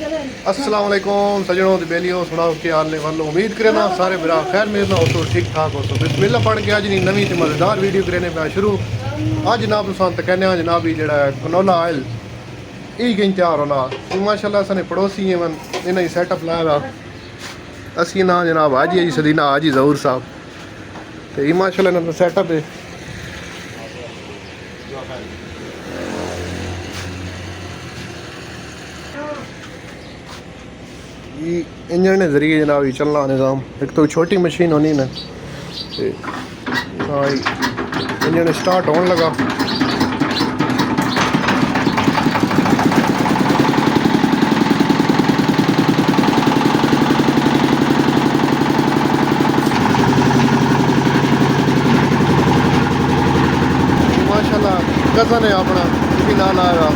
अस्सलाम वालेकुम सजनों ते बेलियो सुनाओ क्या हाल ने वालो उम्मीद करना सारे भरा खैर मेरे ना हो ठीक ठाक हो सो बिस्मिल्लाह पढ़ के अज नहीं नवी ते मज़ेदार वीडियो करने पे शुरू अज जनाब तुम तो कहने जनाब जड़ा कनोला ऑयल ये गई तैयार होना माशाल्लाह सने पड़ोसी हैं मन इन्हें सैटअप लाया असी ना जनाब हाजी जी सदीना हाजी जहूर साहब तो ये माशाल्लाह इन्होंने सैटअप है ये इंजन के जरिए जनाब ये चलना निज़ाम एक तो छोटी मशीन होनी ना हाँ इंजन स्टार्ट होने लगा माशाल्लाह कज़न है अपना भी ना लाया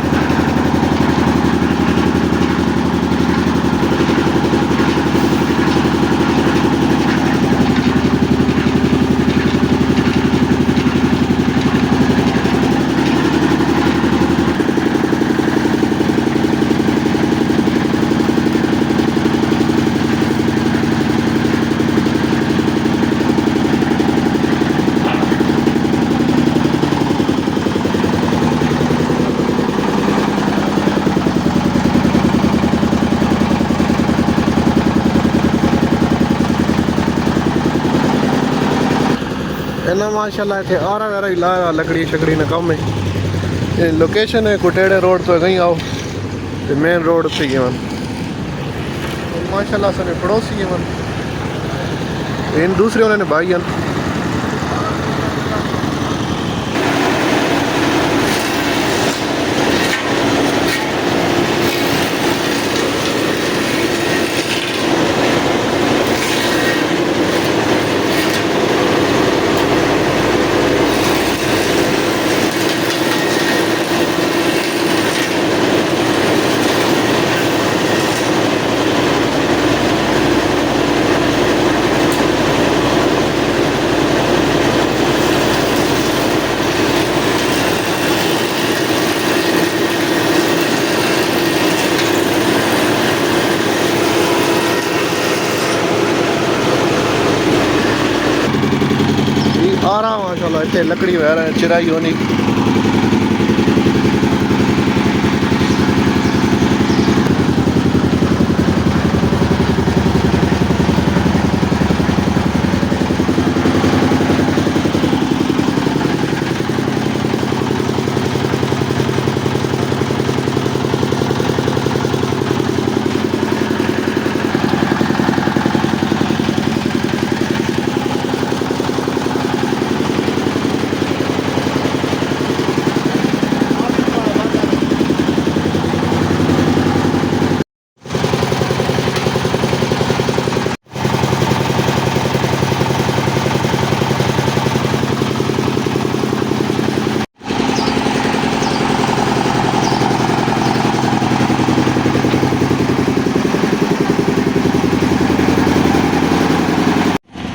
इन्ना माशाल्लाह इतने आरा वारा ही लाया लकड़ी शकड़ी ने कम है लोकेशन है कुटेड़े रोड तो कहीं आओ तो मेन रोड पे ही मन माशाल्लाह सने पड़ोसी है मन इन दूसरे उन्होंने भाई हैं आ रहा माशाल्लाह इतने लकड़ी वगैरह चिराई होनी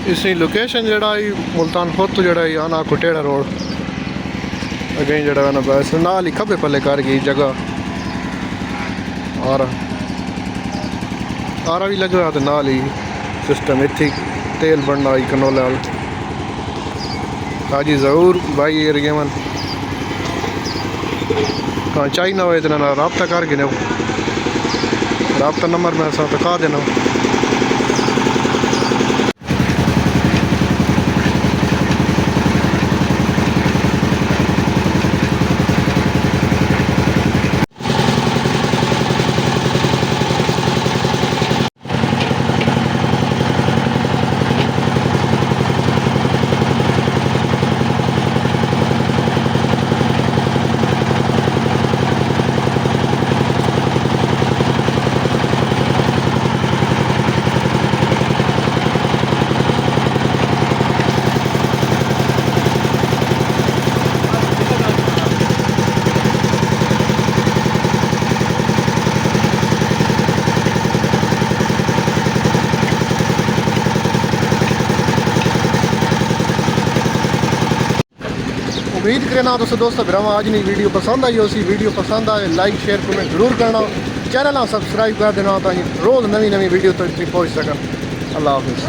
इसकी लोकेशन जड़ा मुल्तान खुद तो जड़ा आना कुटेड़ा रोड अगें जड़ा ना बस नाल ही खब्बे पल्ले कर गई जगह आरा भी लगा तो नाल ही सिस्टम इतनी तेल बनना आई कनोला हाजी जरूर भाई एरिया मन कहाँ चाहिए ना हो इतना ना रबता कर गिने रबता नंबर में तो कहा देना उम्मीद करना दोस्तों भरावां आज नहीं वीडियो पसंद आई हो सी वीडियो पसंद आए लाइक शेयर कमेंट जरूर करना ਚੈਨਲ ਨੂੰ ਸਬਸਕ੍ਰਾਈਬ ਕਰ ਦੇਣਾ ਤਾਂ ਰੋਜ਼ ਨਵੀਂ ਵੀਡੀਓ ਤੱਕ ਤੁਸੀਂ ਪਹੁੰਚ ਸਕਣ। ਅੱਲਾਹ ਹਾਫਿਜ਼।